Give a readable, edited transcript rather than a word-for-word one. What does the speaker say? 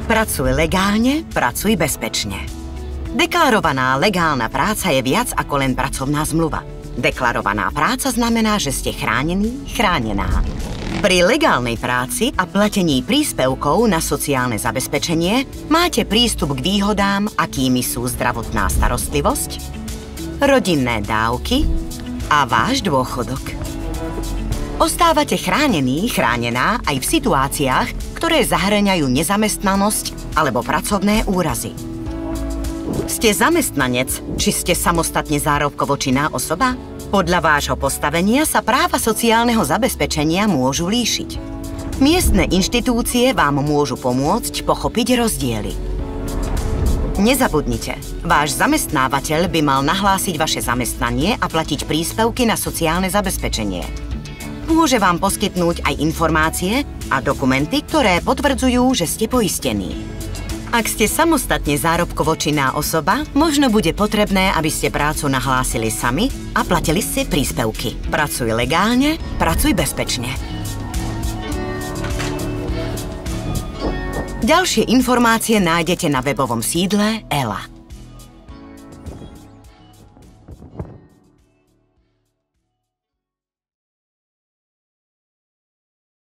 Pracuj legálne, pracuj bezpečne. Deklarovaná legálna práca je viac ako len pracovná zmluva. Deklarovaná práca znamená, že ste chránený, chránená. Pri legálnej práci a platení príspevkov na sociálne zabezpečenie máte prístup k výhodám, akými sú zdravotná starostlivosť, rodinné dávky a váš dôchodok. Ostávate chránený, chránená aj v situáciách, ktoré zahŕňajú nezamestnanosť alebo pracovné úrazy. Ste zamestnanec, či ste samostatne zárobkovo činná osoba? Podľa vášho postavenia sa práva sociálneho zabezpečenia môžu líšiť. Miestne inštitúcie vám môžu pomôcť pochopiť rozdiely. Nezabudnite, váš zamestnávateľ by mal nahlásiť vaše zamestnanie a platiť príspevky na sociálne zabezpečenie. Môže vám poskytnúť aj informácie a dokumenty, ktoré potvrdzujú, že ste poistení. Ak ste samostatne zárobkovo činná osoba, možno bude potrebné, aby ste prácu nahlásili sami a platili si príspevky. Pracuj legálne, pracuj bezpečne. Ďalšie informácie nájdete na webovom sídle ELA.